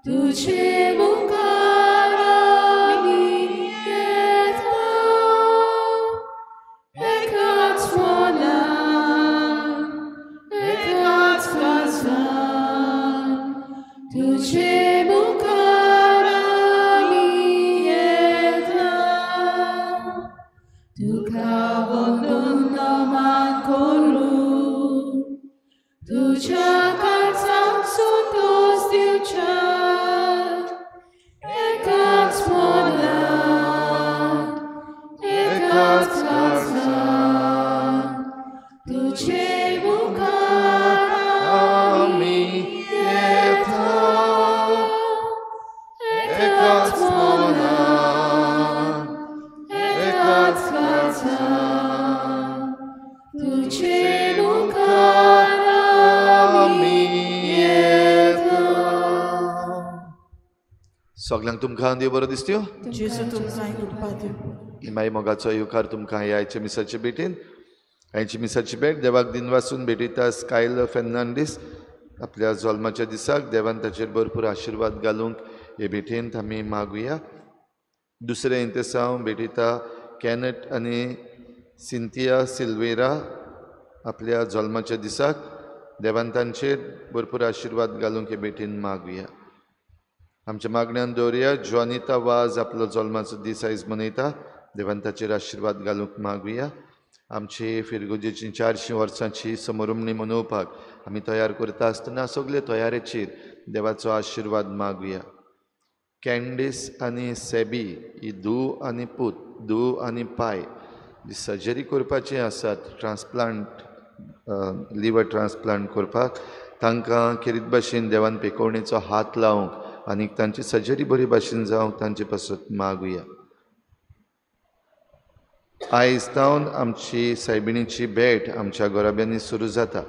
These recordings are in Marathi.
तुझे मुखार आम्ही येतो, एकाच मनात, एकाच काळजात. तुझे मुखार आम्ही येतो, तुका वंदन नमन करू. तुझ्या काळजात सोतोस दिवच्या, एकाच मनात, एकाच काळजात. तुझे मुखार आम्ही येतो, एकाच मनात, एकाच काळजात. तुझे मुखार सगळ्यांक तुमकां देव बरो दिसत्यो. जेजू तुमकां कृपा दिवं. इमाई मोगाचो येवकार तुमकां ह्या आयच्या मिसाचे भेटेन. आयची मिसाची भेट देवाक दिन वाचून भेटयता स्कायलर फेर्नांडीस. आपल्या जल्माच्या दिसाक देवान ताचेर भरपूर आशिर्वाद घालूंक हे भेटेंत आमी मागुया. दुसरें इंतेसांव भेटयता कॅनट आनी सिंथिया सिल्वेरा. आपल्या जल्माच्या दिसाक देवान तांचेर भरपूर आशिर्वाद घालूंक हे भेटेन मागुया. आमच्या मागण्यांत दवरया जॉनिता वाज आपलो जल्माचो दीस आयज मनयता. देवान ताचेर आशिर्वाद घालूंक मागुया. आमची फिरगुजेची 400 वर्सांची समोरुमणी मनोवपाक आमी तयार करता आसतना सगळे तयारेचेर देवाचो आशिर्वाद मागुया. कॅन्डिस आनी सेबी ही धूव आनी पूत, धूव आनी पाय जी सर्जरी करपाची आसात, ट्रान्सप्लांट लिवर ट्रान्सप्लांट करपाक, तांकां खेरीत भाशेन देवान पेकोवणेचो हात लावंक आनी तांची सर्जरी बरी भाशेन जावंक तांचे पासत मागुया. आयज तावन आमची सायबिणीची भेट आमच्या गोराब्यांनी सुरू जाता.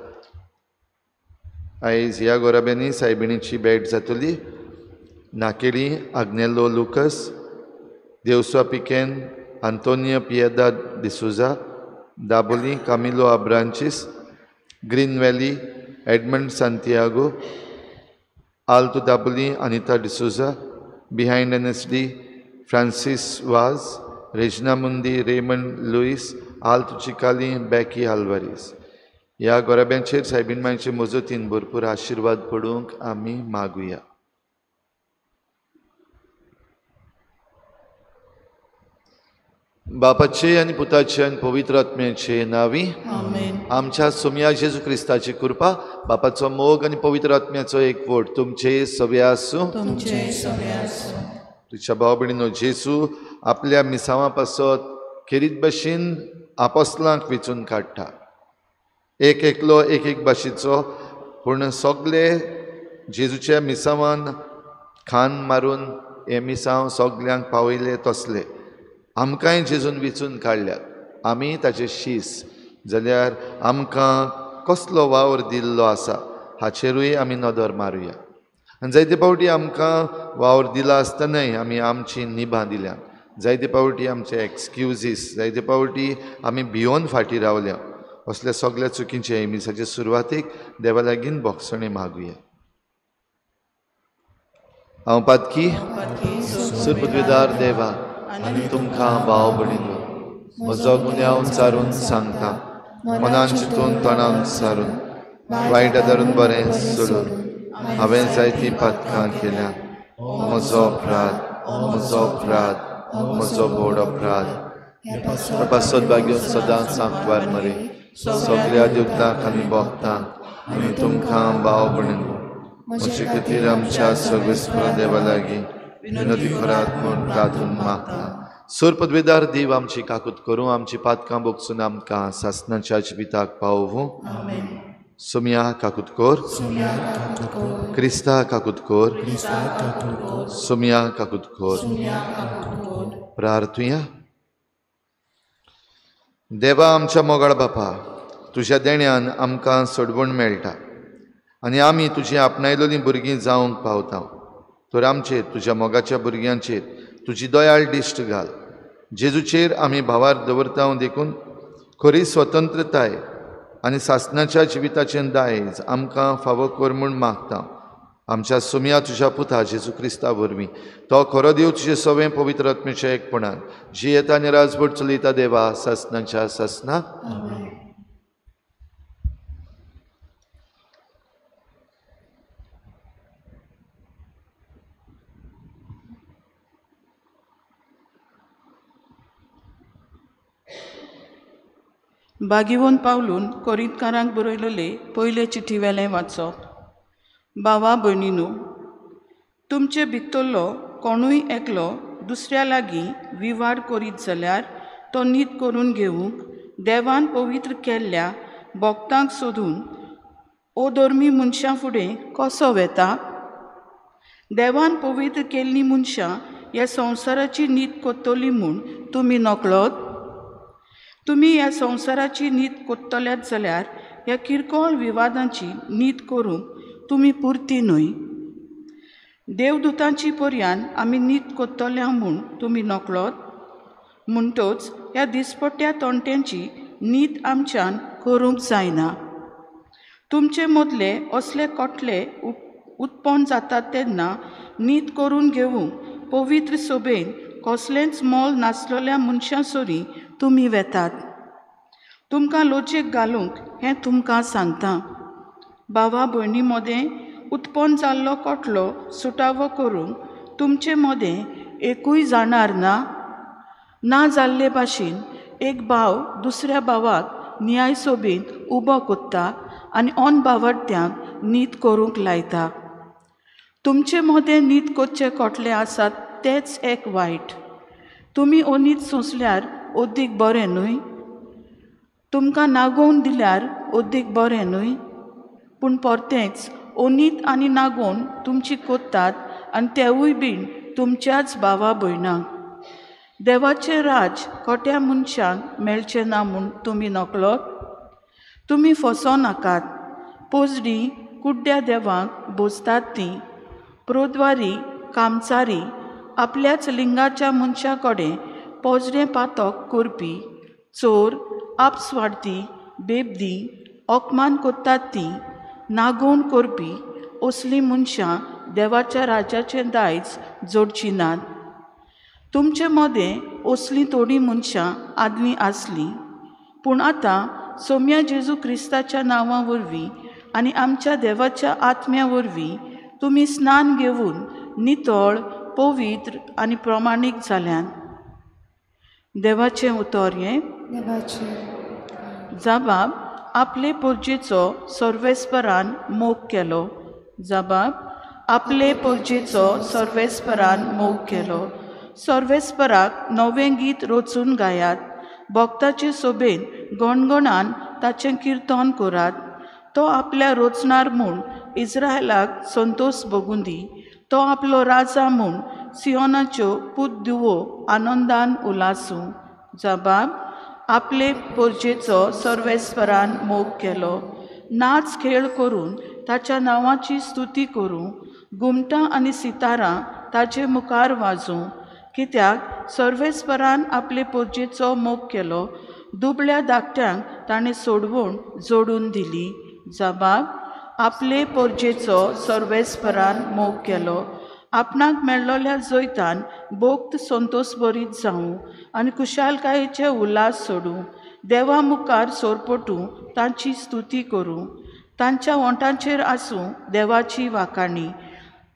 आयज ह्या गोराब्यांनी सायबिणीची भेट जातली. Nakeli Agnelo Lucas, Devaswa Piken Antonio Pieda D'Souza, Daboli Camilo Abranches, Green Valley Edmund Santiago, Alto Daboli Anita D'Souza, behind NSD Francis Vaz, Regina Mundi Raymond Luis, Alto Chicali Becky Alvares. ह्या गोराब्यांचेर सायबीण मांयचे मजतीन भरपूर आशिर्वाद पडूंक आमी मागुया. बापाचे आनी पुताचे आनी पवित्र आत्म्याचे नांवी आमच्या सोम्या जेजू क्रिस्ताची कृपा, बापाचो मोग आनी पवित्र आत्म्याचो एकवट तुमचे सगळे आसूं. तुझ्या भाव भयणीनो, जेजू आपल्या मिसांवा पासत खेरीत भाशेन आपोस्तलांक वेंचून काडटा. एक एकलो एक एक भाशेचो, पूण सगळे जेजूच्या मिसांवान खान मारून हे मिसांव सगल्यांक पावयले तसले आमकांय जेजून वेंचून काडल्यात. आमी ताचे शीस जाल्यार आमकां कसलो वावर दिल्लो आसा हाचेरूय आमी नदर मारुया. आनी जायते फावटी आमकां वावर दिला आसतनाय आमी आमची निभां दिल्या. जायते फावटी आमचे एक्सक्युजीस, जायते फावटी आमी भियोन फाटीं रावल्या. असल्या सगळ्या चुकींचे हे मिसाचे सुरवातेक देवा लागीं भोगसणे मागुया. हांव पातकी सुरपदवीदार देवा आनी तुमकां भाव भयणीनो, म्हजो गुन्यांव चारून सांगता, मनान चिंतून तोंडान सारून वायट धरून बरें सोडून हांवें जायतीं पातकां केल्या. म्हजो अपराध, म्हजो अपराध, म्हजो व्हड अपराध. पासत भाग्योन सदांच सांकवार मरे सगळ्या देवतांक आनी भक्तांक आनी तुमकां भाव भयणीनो, म्हजे खातीर आमच्या सर्वेस्पर देवा लागीं विनंती करात म्हूण प्रार्थून मागता. सूर पदवेदार देव आमची काकूत करूं, आमची पातकां भोगसून आमकां सासणाच्या जिविताक पावूं. सोम्या काकूत कोर, क्रिस्ता काकूत कोर, सोम्या काकूत कोर. प्रार्थुया. देवा आमच्या मोगाळ बापा, तुज्या देण्यान आमकां सोडवण मेळटा आनी आमी तुजी आपणायलोलीं भुरगीं जावंक पावता. तर आमचेर, तुज्या मोगाच्या भुरग्यांचेर तुजी दयाळ दिश्ट घाल. जेजूचेर आमी भावार दवरता देखून खरी स्वतंत्रताय आनी सासणाच्या जिविताचें दायज आमकां फावो कर म्हूण मागता. आमच्या सुमया तुझ्या पुता जेजू क्रिस्ता वरवीं तो खरो देव तुझे सवें पवित्र आत्मेच्या एकपणान जी येता आनी राजभट चलयता देवा ससनाच्या ससना. बागीवोन पावलून कोरिंतकारांक बरयलेले पयले चिठी वेलें वाचप. भावा भयणीनो, तुमचे भितरलो कोणूय एकलो दुसऱ्या लागीं विवाद करीत जाल्यार तो नीत करून घेवंक देवान पवित्र केल्ल्या भोगतांक सोदून अधर्मी मनशां फुडें कसो वेता? देवान पवित्र केल्लीं मनशां ह्या संवसाराची नीत कोत्तली म्हूण तुमी नकळत? तुमी ह्या संवसाराची नीत कोत्तल्यात जाल्यार ह्या किरकोळ विवादांची नीत करूंक तुमी पुर्ती न्हय. देवदूतांची पर्यान आमी नीत कोत्तल्या म्हूण तुमी नकळत? म्हणटच ह्या दिसपट्ट्या तोंट्यांची नीत आमच्यान करूंक जायना. तुमचे मदले असले कोटले उत्पन्न जातात तेन्ना नीत करून घेवंक पवित्र सभेन कसलेंच मोल नासलेल्या मनशां सोरी तुमी वेतात. तुमकां लोचयेक घालूंक हें तुमकां सांगता. भावा भयणी मदें उत्पन्न जाल्लो कोटलो सुटावो करूंक तुमचे मदें एकूय जाणार ना जाल्ले भाशेन एक भाव दुसऱ्या भावाक न्याय सोबीत उबो कोत्ता आनी ओन भावार्थ्यांक नीत करूंक लायता. तुमचे मदें नीत कोरचे कोटले आसात तेच एक वायट. तुमी अनीत सोंसल्यार ओदीक बरें न्हय? तुमकां नागोवन दिल्यार ओदीक बरें न्हय? पूण परतेंच अनीत आनी नागोवन तुमची कोत्तात आनी तेवूय बीन तुमच्याच भावा भयणांक. देवाचें राज खोट्या मनशांक मेळचें ना म्हूण तुमी नकळत? तुमी फसो नाकात. पोजडी कुड्ड्या देवांक बोसतात तीं, प्रोद्वारी, कामचारी, आपल्याच लिंगाच्या मनशा कडेन पोजडें पातक करपी, चोर, आपस्वार्थी, बेबदी, ओकमान कोत्तात तीं, नागोवन करपी असलीं मनशां देवाच्या राजाचें दायज जोडची नात. तुमचे मदें असलीं थोडीं मनशां आदलीं आसलीं, पूण आतां सोम्या जेजू क्रिस्ताच्या नांवा वरवीं आनी आमच्या देवाच्या आत्म्या वरवीं तुमी स्नान घेवन नितळ, पवित्र आनी प्रमाणीक जाल्यान. देवाचें उतर हें. जबाब आपले पोरजेचो सर्वेस्परान मोग केलो. जबाब आपले पोरजेचो सर्वेस्परान मोग केलो. सर्वेस्पराक नवें गीत रचून गायात. भक्ताचे सोबेन गणगणान ताचें किर्तन करात. तो आपल्या रोचणार म्हूण इस्रायलाक संतोश भोगूं दी. तो आपलो राजा म्हूण सियोनाच्यो पूत दिवो आनंदान उलासूं. जबाब आपले पोरजेचो सर्वेस्परान मोग केलो. नाच खेळ करून ताच्या नांवाची स्तुती करूं. घुमटां आनी सितारां ताचे मुखार वाजूं. कित्याक सर्वेस्परान आपले पोरजेचो मोग केलो. दुबळ्या धाकट्यांक ताणें सोडवून जोडून दिली. जबाब आपले पोरजेचो सर्वेस्परान मोग केलो. आपणाक मेळ्ळोल्या जैतान भोक्त संतोश भरीत जावं आनी कुशालकायेचे उल्हास सोडूं. देवा मुखार सोरपटूं तांची स्तुती करूं. तांच्या ओंठांचेर आसूं देवाची वाखाणी.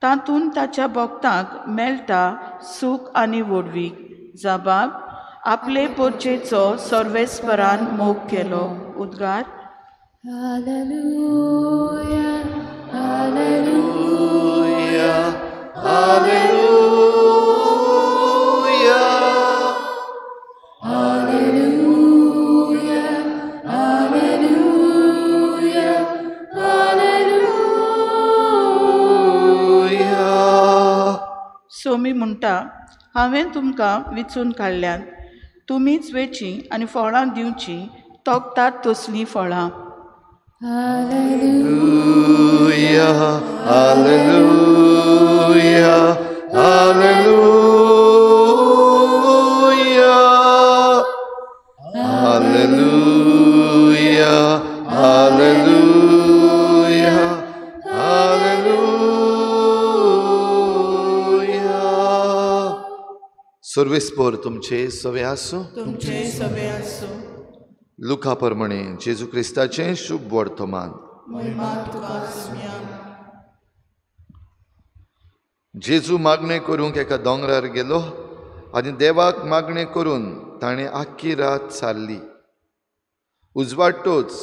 तातूंत ताच्या भक्तांक मेळटा सूख आनी व्हडवीक. जबाब आपले पोरजेचो सर्वेस्परान मोग केलो. उद्गार. Hallelujah, hallelujah, Hallelujah. hallelujah, hallelujah, hallelujah. Somi म्हणटा, हांवें तुमकां विचून काडल्यात. तुमीच वेची आनी फळां दिवची, तोखतात तसलीं फळां. Hallelujah, Hallelujah. Hallelujah. Hallelujah. Hallelujah. Hallelujah. सर्वेस्पर तुमचे सवे आसूं. तुमचे सवे आसूं. लुका प्रमाणे जेजू क्रिस्ताचें शुभ वर्तमान. महिमा तुका सुम्या. जेजू मागणें करूंक एका दोंगरार गेलो आनी देवाक मागणें करून ताणें आख्खी रात सारली. उजवाडटोच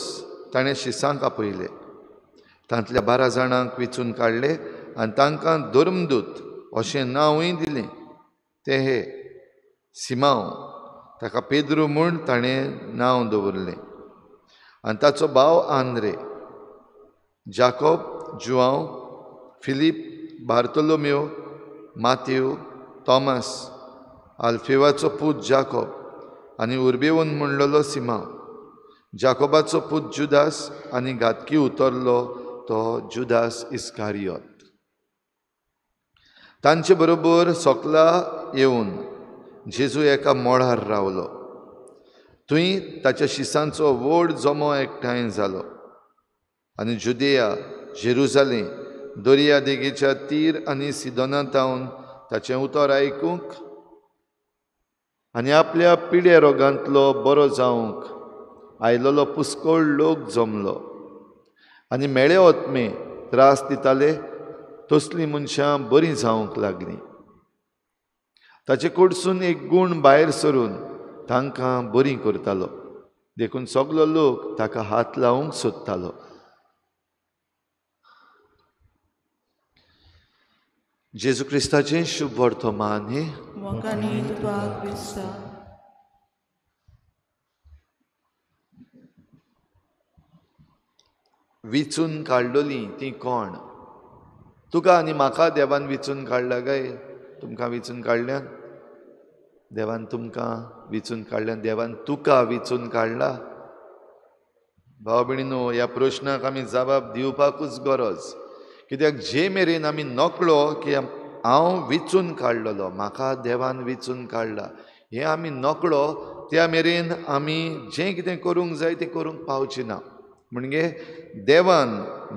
ताणें शिसांक आपयले. तांतल्या 12 जाणांक वेंचून काडले आनी तांकां धर्मदूत अशें नांवूय दिलें. तें हे सिमांव, ताका पेद्रू म्हूण ताणें नांव दवरलें, आनी ताचो भाव आंद्रे, जाकोब, जुआंव, फिलीप, बार्तोलोमेव, मातेव, तोमास, आल्फेवाचो पूत जाकोब आनी उर्बेवून म्हणलेलो सिमांव, जाकोबाचो पूत जुदास आनी घातकी उतरलो तो जुदास इस्कारियोत. तांचे बरोबर सोकला येवन जेजू एका मोळार रावलो. थंय ताच्या शिसांचो व्हड जमो एकठांय जालो. आनी जुदेया, जेरुजालेम, दर्या देगेच्या तीर आनी सिदोना तावन ताचें उतर आयकूंक आनी आपल्या पिड्या रोगांतलो बरो जावंक आयलोलो पुस्कळ लोक जमलो. आनी मेळे ओतमे त्रास दिताले तसलीं मनशां बरीं जावंक लागलीं. ताचे कडसून एक गूण भायर सरून तांकां बरीं करतालो. देखून सगलो लोक ताका हात लावंक सोदतालो. जेजू क्रिस्ताचें शुभ वर्तमान हे वंकानी तुका क्रिस्ता. विचून काडलोलीं तीं कोण? तुका आनी म्हाका देवान विचून काडला काय? तुमकां विचून काडल्यान? देवान तुमकां विचून काडल्यान? देवान तुका विचून काडला? भाव भयणीनो, ह्या प्रश्नाक आमी जबाब दिवपाकूच गरज. कित्याक जे मेरेन आमी नकळो की हांव विचून काडलोलो, म्हाका देवान विचून काडला, हें आमी नकळो, त्या मेरेन आमी जें कितें करूंक जाय तें करूंक पावची ना. म्हणजे देवान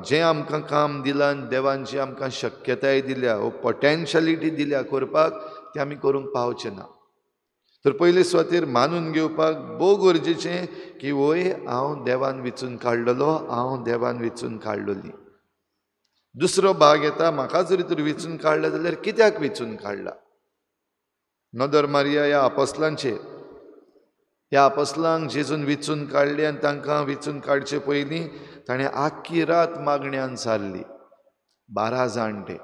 जें आमकां काम दिलां, देवान जी आमकां शक्यताय दिल्या, वो पोटेन्शियलिटी दिल्या करपाक, तें आमी करूंक पावचें ना. तर पयले सुवातेर मानून घेवपाक भोव गरजेचें की वय हांव देवान विचून काडलोलो, हांव देवान विचून काडलोली. दुसरो भाग येता, म्हाका जरी तर विचून काडला जाल्यार कित्याक विचून काडला? नोदर मारिया ह्या आपोस्लांक जेजून विचून काडले आनी तांकां विचून काडचे पयलीं ताणें आख्खी रात मागण्यांत सारली. 12 जाणटे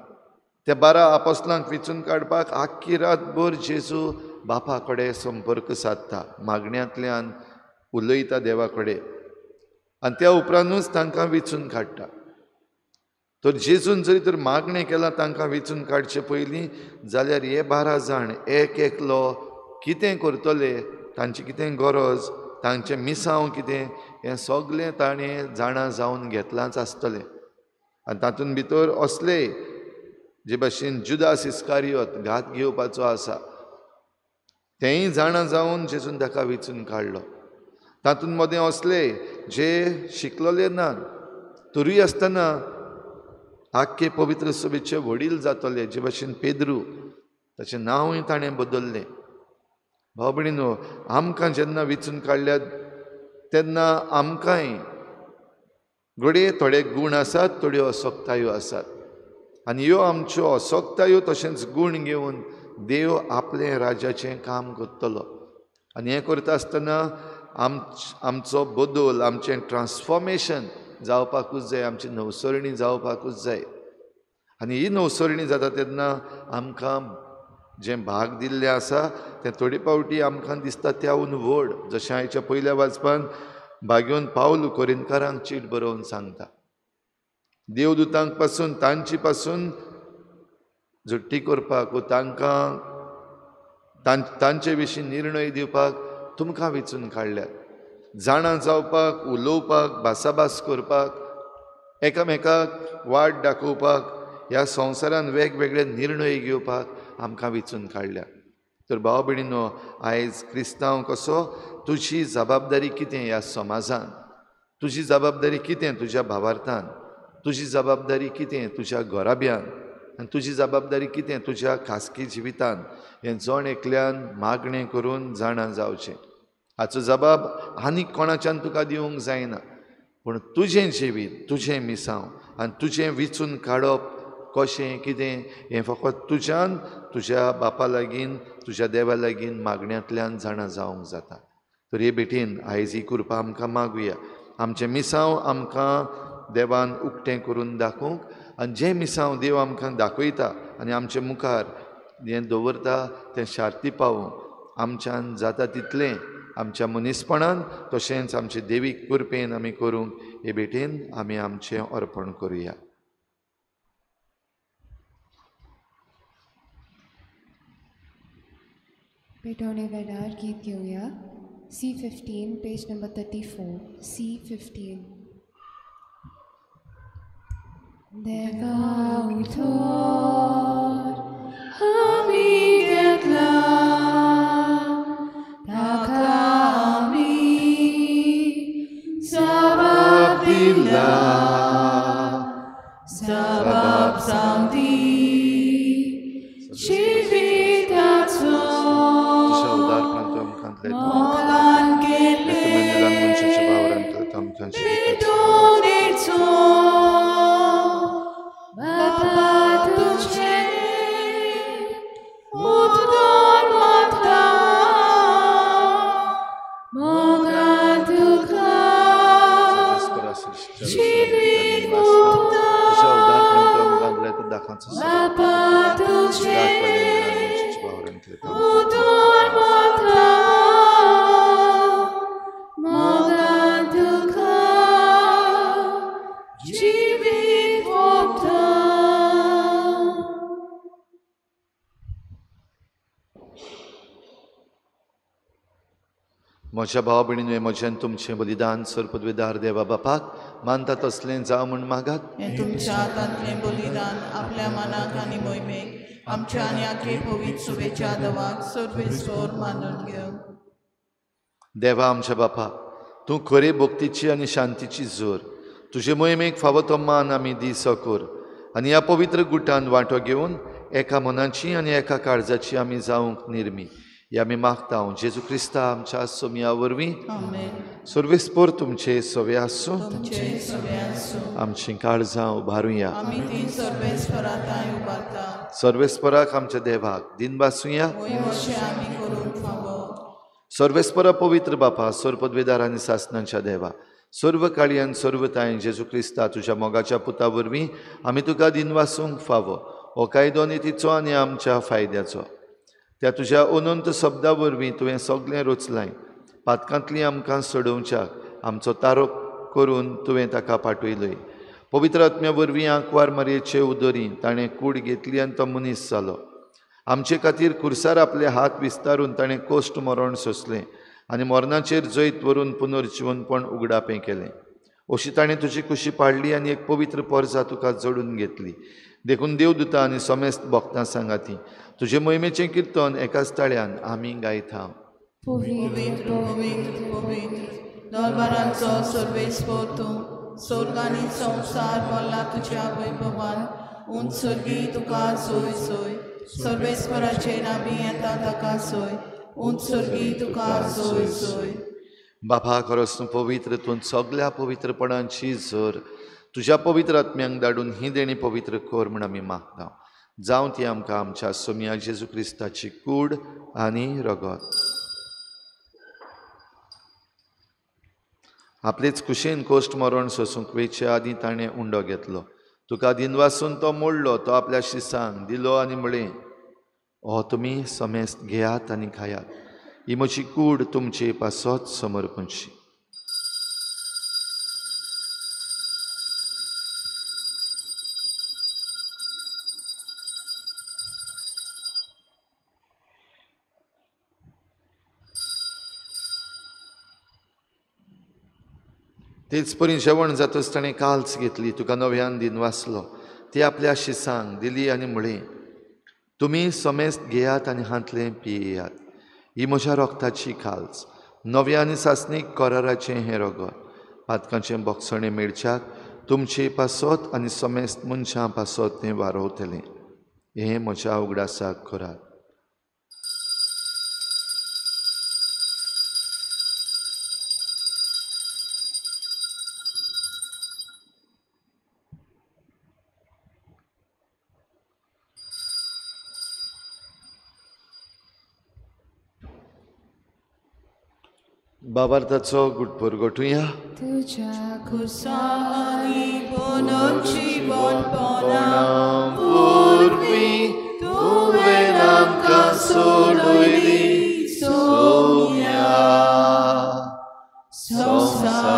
त्या 12 आपोस्लांक विचून काडपाक आख्खी रातभर जेजू बापा कडेन संपर्क सादता, मागण्यांतल्यान उलयता देवा कडेन, आनी त्या उपरांतूच तांकां विचून काडटा. तर जेजून जरी तर मागणें केलां तांकां विचून काडचे पयलीं, जाल्यार हे 12 जाण एक एकलो कितें करतले, तांची कितें गरज, तांचें मिसांव कितें, हें सगलें ताणें जाणा जावन घेतलांच आसतलें. आनी तातूंत भितर असले जे भाशेन जुदास इस्कारियोत घात घेवपाचो आसा, तेंय जाणा जावन जेजून ताका विचून काडलो. तातूंत मदें असले जे शिकलोले ना, तरूय आसतना आख्खे पवित्र सभेचे वडील जातले, जे भाशेन पेद्रू, ताचें नांवूय ताणें बदल्लें. भाव भयणीनो, आमकां जेन्ना विचून काडल्यात तेन्ना आमकांय घडये थोडे गूण आसात, थोड्यो असोक्तायो आसात. आनी ह्यो आमच्यो असोक्तायो तशेंच गूण घेवन देव आपलें राज्याचें काम करतलो. आनी हें करता आसतना आमचो बदल, आमचें ट्रान्सफॉर्मेशन जावपाकूच जाय, आमची नवसरणी जावपाकूच जाय. आनी ही नवसरणी जाता तेन्ना आमकां जें भाग दिल्लें आसा तें थोडी पावटी आमकां दिसता त्याहून व्हड. जशें आयच्या पयल्या वाचपान भाग्योन पावल कोरिंथकारांक चीट बरोवन सांगता, देवदूतांक पासून तांची पासून झुट्टी करपाक वा तांकां तांचे विशीं निर्णय दिवपाक तुमकां वेंचून काडल्यात. जाणां जावपाक, उलोवपाक, भासाभास करपाक, एकामेकाक वाट दाखोवपाक, ह्या संवसारान वेगवेगळे निर्णय घेवपाक आमकां वेंचून काडल्यात. तर भाव भयणीनो, आयज क्रिस्तांव कसो, तुजी जबाबदारी कितें ह्या समाजान, तुजी जबाबदारी कितें तुज्या भावार्थान, तुजी जबाबदारी कितें तुज्या घराब्यान, आनी तुजी जबाबदारी कितें तुज्या खासगी जिवितान हें जण एकल्यान मागणें करून जाणा जावचें. हाचो जबाब आनीक कोणाच्यान तुका दिवंक जायना, पूण तुजें जिवीत, तुजें मिसांव आनी तुजें विचून काडप कशें कितें हें फकत तुज्यान तुज्या बापा लागीं तुज्या देवा लागीं मागण्यांतल्यान जाणा जावंक जाता. तर हे भेटेन आयज ही कृपा आमकां मागुया. आमचें मिसांव आमकां देवान उक्तें करून दाखोवंक, आनी जें मिसांव देव आमकां दाखयता आनी आमचे मुखार हें दवरता तें शार्ती पावोवंक आमच्यान जाता तितलें आमच्या मनीसपणान तशेंच आमचे देवीक कृपेन आमी करूंक हे भेटेन आमी आमचें अर्पण करुया. पेटवणे वेळार गीत घेऊया. C15, page number 34. C15. देवा उठोर आमी घेतला, ताका आमी जबाब दिला, जबाब सांगती जिविताचो मोगान केले विटोनेचो बापा तुझे उद्गार माता मोगान तुका जिवीत मोगता बापा तुझे उद्गार माता मोगान तुका जिवीत मोगता. म्हज्या भाव भयणींनो, म्हज्यान तुमचें बलिदान सर्पद्वेदार देवा बापाक मानता तसलें जावं म्हूण मागात. हें तुमच्या हातांतलें बलिदान आपल्या मनाक आनी मोहिमेक आमच्या आनी आखे पवित्र सुबेच्या देवाक सर्वेस्वर मानून घेवं. देवा आमच्या बापा, तूं खरे भक्तीची आनी शांतीची जोर, तुजे मोहिमेक फावो तो मान आमी दी सकोर, आनी ह्या पवित्र गुटान वांटो घेवन एका मनाची आनी एका काळजाची आमी जावंक निर्मी हे आमी मागता. जेजू क्रिस्ता आमच्या सोमया वरवीं सर्वेस्पर तुमचे सवे आसूं, आमची काळजां उबारुया. सर्वेस्पराक आमच्या देवाक दिन बासूया. सर्वेस्परा पवित्र बापा, सर्पद्वेदार आनी सासणांच्या देवा, सर्व काळी आनी सर्व ताय जेजू क्रिस्ता तुज्या मोगाच्या पुता वरवीं आमी तुका दिन वासूंक फावो हो कायदो नितीचो आनी आमच्या फायद्याचो. त्या तुज्या अनंत शब्दा वरवीं तुवें सगळें रचलाय. पातकांतलीं आमकां सोडोवच्याक आमचो तारो करून तुवें ताका पाठयलय. पवित्र आत्म्या वरवीं आंकवार मारयेचे उदरी ताणें कूड घेतली आनी तो मनीस जालो. आमचे खातीर खुर्सार आपले हात विस्तारून ताणें कोश्ट मरण सोंसलें आनी मरणाचेर जैत व्हरून पुनर्जिवनपण उगडापें केलें. अशी ताणें तुजी कुशी पाडली आनी एक पवित्र पर्जा तुका जोडून घेतली. देखून देवदूतां आनी समेस्त भक्तां सांगाती तुजे मोहिमेचें कीर्तन एकाच ताळ्यान आमी गायता. दरबारांचो सर्वेस्पर तूं, स्वर्ग आनी संवसार भरला तुज्या वैभवान. उंच सर्गी तुका सोय सोय, सर्वेस्पराचेर आमी येता ताका सोय. उंच सर्गी तुका सोय सोय. बापा खरोच तूं पवित्र, तूं सगळ्या पवित्रपणांची जोर तुज्या पवित्र आत्म्यांक धाडून ही देणी पवित्र कर म्हूण आमी मागता. जावं ती आमकां आमच्या सोमया जेजू क्रिस्ताची कूड आनी रगत. आपलेच कुशेन कोश्ट मरण सोसूंक वेचे आदीं ताणें उंडो घेतलो. तुका दिन वासून तो मोडलो. तो आपल्या शिसांक दिलो आनी म्हळें, हो तुमी समेस्त घेयात आनी खायात. ही म्हजी कूड तुमचे पासत समर्पणची. तेच परी जेवण जातच ताणें काल्स घेतली. तुका नव्यान दिन वाचलो. ती आपल्या शिसांक दिली आनी म्हळें, तुमी समेस्त घेयात आनी हातलें पियेयात. ही म्हज्या रोगताची काल्स, नव्या आनी सासणीक कराराचें हें रगत. पातकांचें बोगसणें मेळच्याक तुमचे पासत आनी समेस्त मनशां पासत तें वारवतलें. हे म्हज्या उगडासाक करात. बाबार्थाचो गुटपूर गोठुया. तुझ्या खुसाई पुनर्जीवन पूर्वी तुवें आमकां सोडयली सोम्या संवसाराच्या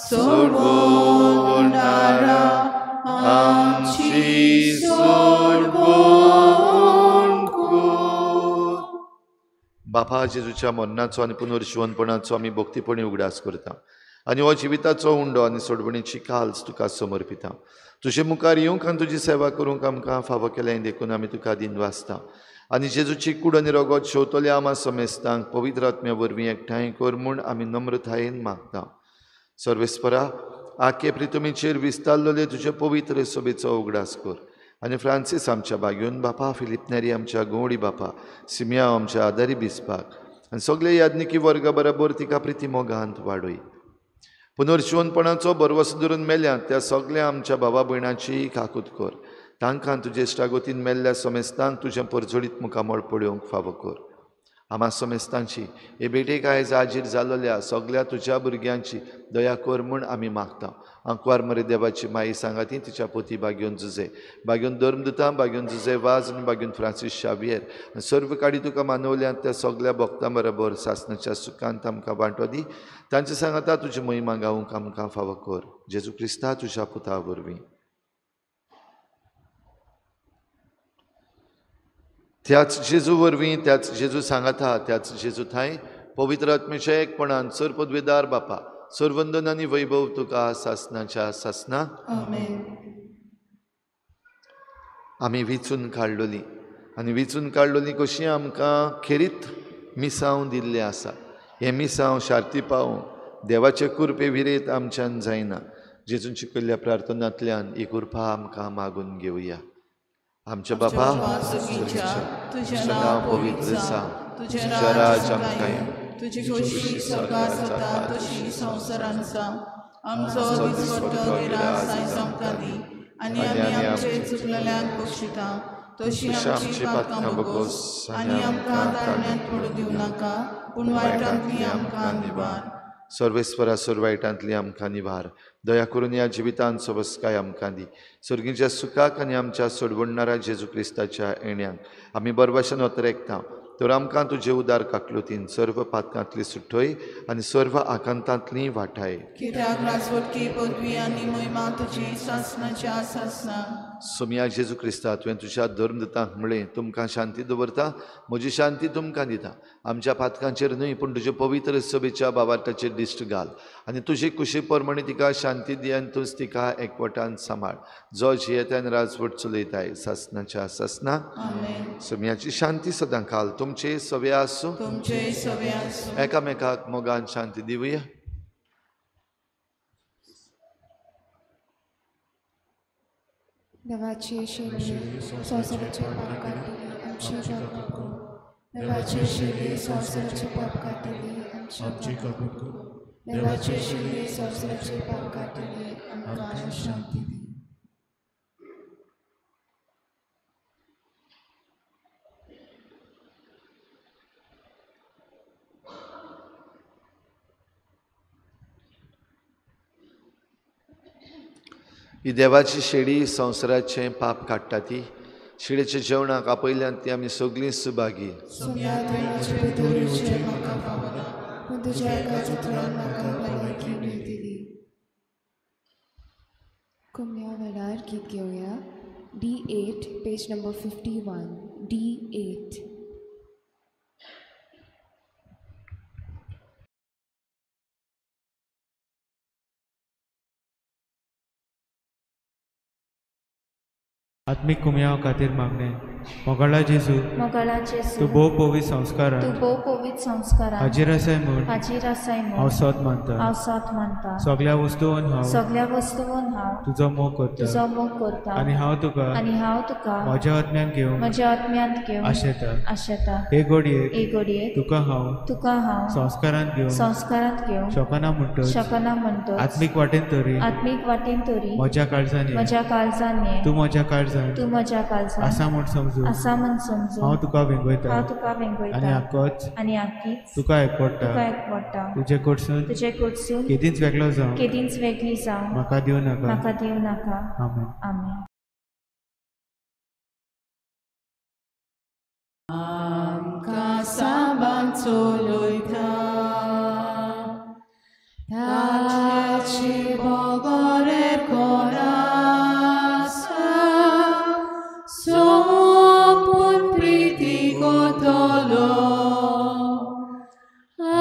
सोडवणारा आमची सोडवण कर. बापा जेजूच्या मरणाचो आनी पुनर्जीवनपणाचो आमी भक्तीपणी उगडास करता आनी हो जिविताचो उंडो आनी सोडवणेची काल्स तुका समर्पिता. तुजे मुखार येवंक आनी तुजी सेवा करूंक आमकां फावो केलें देखून आमी तुका दिनवासता आनी जेजूची कूड आनी रगत शेवतल्या आमा समेस्तांक पवित्र आत्म्या वरवीं एकठांय कर म्हूण आमी नम्रतायेन मागता. सर्वेस्परा आखे प्रितुमेचेर विस्तारलेले तुजे पवित्र सभेचो उगडास कर आनी फ्रांसीस आमच्या बागेवन बापा, फिलिप नेरी आमच्या गवडी बापा, सिमिया आमच्या आदारी बिस्पाक आनी सगळे याज्ञिकी वर्गा बरोबर तिका प्रिती मोगांत वाडय. पुनर्जीवनपणाचो बरवसो धरून मेल्यात त्या सगळ्या आमच्या भावा भयणांची काकूत कर. तांकां तुजे इश्टागोतीन मेल्ल्या समेस्तांक तुजें परजोडीत मुखामळ पळोवंक फावो कर. आमा समेस्तांची हे भेटेक आयज हाजीर जाल्ल्या सगळ्या तुज्या भुरग्यांची दया कर म्हूण आमी मागता. अंकवार मरे देवाची माई सांगाती तिच्या पोती बागेवन जुजे, बागेवन धर्मदुतां, बागेवन जुजे वाज आनी बागेवन फ्रांसीस शावियर सर्व काडी तुका मानवल्यांत त्या सगळ्या भक्तां बरोबर सासणाच्या सुखांत आमकां वांटो दी. तांचे सांगाता तुजी महिमा गावूंक आमकां फावो कर. जेजू क्रिस्ता तुज्या पुता वरवीं. त्याच जेजू वरवीं, त्याच जेजू सांगाता, त्याच जेजू थंय पवित्र आत्म्याच्या एकपणान सर पदवेदार बापा, सर्वंदन आनी वैभव तुका सासणाच्या सासना आमी विचून काडलोली आनी विचून काडलोली कशी आमकां खेरीत मिसांव दिल्लें आसा. हें मिसांव शार्ती पावोवंक देवाचे कृपे विरेत आमच्यान जायना. जेजूंची केल्ल्या प्रार्थनांतल्यान ही कृपा आमकां मागून घेवया. आमच्या बापा, तुझें नांव पवित्र जावं, तुजें राज आमकां येवं, तुजी खोशी स्वर्गांत जाता तशी संवसारांत जावं. आमचो दिसपट्टो गिरास आयज आमकां दी आनी आमी आमचे चुकलेल्यांक बक्षिता तशी आमची पातकां बगोस आनी आमकां दारण्यांत पडूं दिवं नाका पूण वायटांतली आमकां निवार. सर्वेस्परा सर्वायटांतली आमकां निवार. दया करून ह्या जिवितांत सबस्काय आमकां दी. सर्गीच्या सुखाक आनी आमच्या सोडवणाऱ्या जेजू क्रिस्ताच्या येण्याक आमी बरभाशेन वतरेकता. तर आमकां तुजे उदार काकलुतीन सर्व पातकांतली सुटय आनी सर्व आकांतांतली वाटाय. कित्याक राजवटकी पदवी आनी महिमा तुजी सासणाच्या सासना. सोम्या जेजू क्रिस्ता तुवें तुज्या धर्मदुतांक म्हळें तुमकां शांती दवरता, म्हजी शांती तुमकां दिता. आमच्या पातकांचेर न्हय पूण तुजे पवित्र सभेच्या बाबार्थाचेर दिश्ट घाल आनी तुजी कुशी परमणी तिका शांती दी आनी तूंच तिका एकवटान सांबाळ. जो जियेत्यान राजवट चलयताय सासणाच्या सासना. सोम्याची शांती सदां काल तुमचे सवे आसूं. एकामेकाक मोगान शांती दिवया. देवाची शेली संवसाराचे पाप काढली आमची काकूत कर. देवाची शेली संवसाराचे पाप काढली आमची काकूत कर. देवाची शेली संवसाराचे पाप काढली आमकां शांती दी. ही देवाची शेळी संवसाराचें पाप काडटा ती. शिडेच्या जेवणाक आपयल्यांत ती आमी सगळीं सुभागी. कुम्या वेळार गीत घेवया. D8 page number 51. D8. आत्मीक कुम्याव खातीर मागणें. मोगाळा जेजू मोगाळा तू जेजू भोव पवित संस्कारां तूं भोव पवित्र संस्कारां हाजीर आसाय म्हूण हाजीर आसाय हांव म्हूण सोत मानता हांव सोत मानता सगळ्या वस्तूंवन हांव सगळ्या वस्तूंवन हांव तुजो मोग करता तुजो मोग करता आनी हांव तुका आनी हांव तुका म्हज्या आत्म्यान घेवन म्हज्या आत्म्यांत घेवन आशेता आशेता हे घडयेक हे घडयेक तुका हांव तुका संस्कारांत घेवन संस्कारांत घेवन शकना म्हणटच शकना म्हणटच आत्मीक वाटेन तरी आत्मीक वाटेन तरी म्हज्या काळजान ये. म्हज्या काळजान ये. तूं म्हज्या काळजान तूं म्हज्या काळजान आसा म्हूण समजून आसा म्हूण समजून हांव तुका वेंगयता हांव तुका आनी वेंगयता आक्कोच आनी आख्खीच तुका एकपडटा तुका एकवटा तुजे कडसून तुजे कडसून केदींच वेगळो जावं केदींच वेगळी जावं म्हाका दिवं नाका म्हाका दिवं नाका आमेन आमेन. आमकां साबान चलयता ताचे बगरे कोरासा सोपून प्रिती कोतलो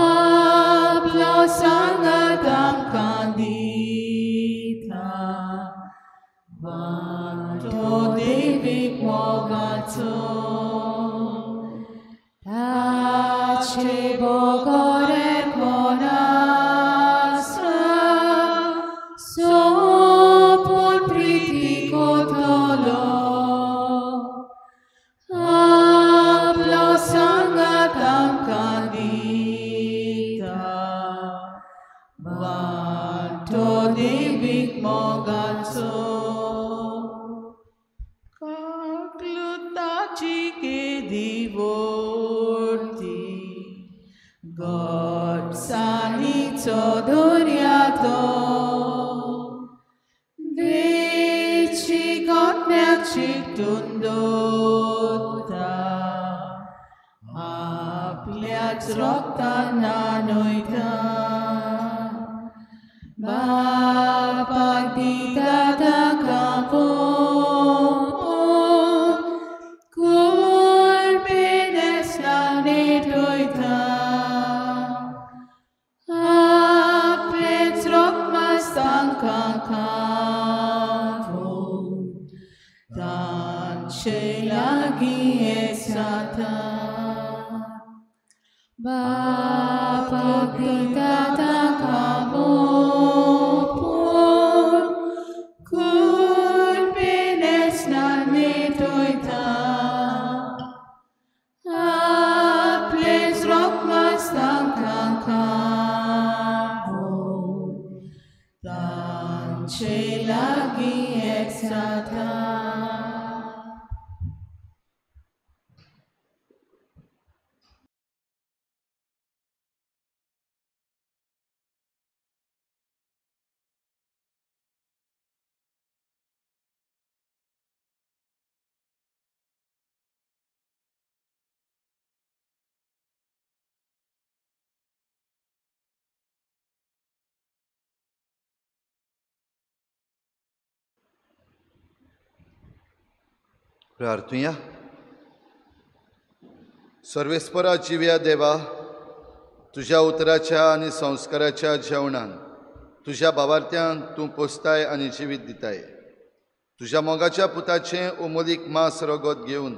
आपलो सांगात आमकां दिता वाटो देवीक मोगाचो ताचे बगरे कोरासा सोपून प्रिती कोतलो आपलो सांगात आमकां दिता वाटो देवीक मोगाचो काकलुताची केदी वोर्ती गोडसाणीचो दर्यातो वेची गोठण्याक चिकटून दवरता आपल्याच रोगतान न्हाणयता बापाक दिता ताका पळोवन कुळपेनेसलां नेटयता आपलेच रोगमास तांकां खावून तांचे लागीं येसाता बापाक दिता ताका पळोवन कुळपेनेसलां नेटयता आपलेच रोगमास तांकां खावून तांचे लागीं येसाता. प्रार्थुया. सर्वेस्परा जिव्या देवा, तुज्या उतराच्या आनी संस्काराच्या जेवणान तुज्या भावार्थ्यांक तूं पोसताय आनी जिवीत दिताय. तुज्या मोगाच्या पुताचें उमोलीक मांस रगत घेवन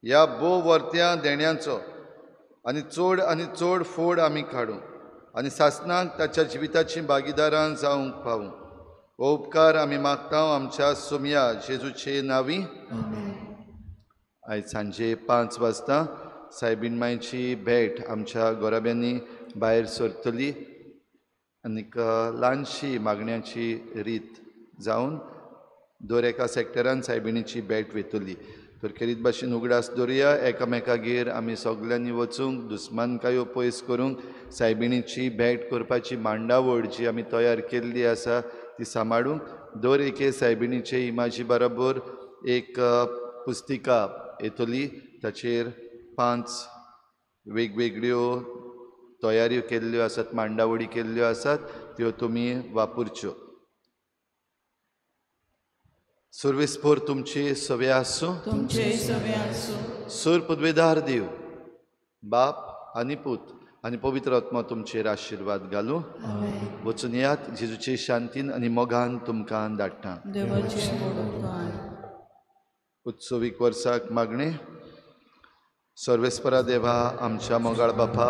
ह्या बोव वर्त्या देण्यांचो आनी चड फोड आमी काडूं आनी सासणाक ताच्या जिविताची भागीदारां जावंक पावूं. हो उपकार आमी मागतांव आमच्या सोम्या जेजूचे नांवी. आयज सांजे 5 वाजता सायबीण मांयची भेट आमच्या गोराब्यांनी भायर सरतली आनीक ल्हानशी मागण्याची रीत जावन दर एका सॅक्टरान सायबिणीची भेट वेतली. तर खेरीत भाशेन उगडास दवरया, एकामेकागेर आमी सगल्यांनी वचूंक दुस्मानकायो पयस करूंक सायबिणीची भेट करपाची मांडावळ जी आमी तयार केल्ली आसा ती सांबाळूंक. दर एके सायबिणीचे इमाजी बरोबर एक पुस्तिका येतली, ताचेर 5 वेगवेगळ्यो तयाऱ्यो केल्ल्यो आसात, मांडावळी केल्ल्यो आसात, त्यो तुमी वापरच्यो. सर्वेस्पर तुमची सवे आसूं. तुमचे सवे आसूं. सूर पदवेदार देव, बाप आनी पूत आनी पवित्र आत्मा तुमचेर आशिर्वाद घालूं. वचून येयात, जेजूचे शांतीन आनी मोगान तुमकां धाडटा. देवाचे मोडून उत्सवीक वर्साक मागणे. सर्वेस्परा देवा आमच्या मोगाळ बापा,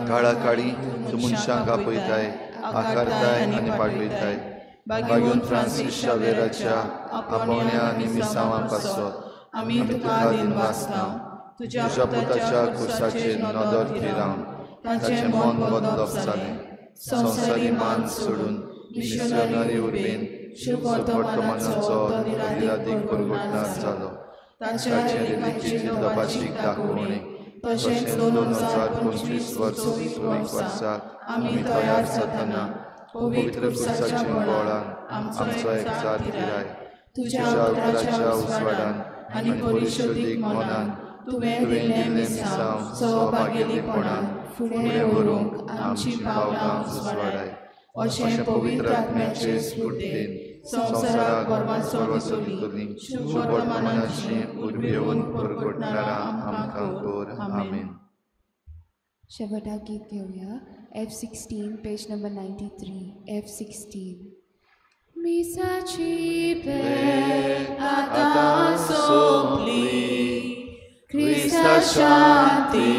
काळा काळी तूं मनशांक आपयताय, आकारताय आनी पाडविताय. बागेवन फ्रांसीस शावेराच्या आपोवण्या आनी मिसांवां पासत आमी तुका दिनवासता. तुज्या पुताच्या कुर्साचेर नदर थिरावन ताचें मन बदलप जालें. संवसारी मान सोडून मिशनरी उर्बेन शुभ वर्तमानाचो निरादीक परगटणार जालो. ताच्या रेलीची जिंदबाची दाखोवणी तशेंच 2025 वर्साक आमी तयार जातना पवित्र कुर्साच्या बोळान आमचो एकचार फिराय. तुज्या उतराच्या उजवाडान आनी परिशोधीक मनान तुवें दिल्लें मिसांव सहभागिलीपणान फुडें व्हरूंक आमची पावलां उजवाडाय. अशें पवित्र आत्म्याचे स्फूर्तेन संवसाराक परमाचो विचोली शुभ वर्तमानाची उर्बेवून परगटणारा आमकां कर. आमेन. शेवटाक गीत घेऊया. F16 page number 93. F16. मिसाची भेट आतां सोंपली, क्रिस्ता शांती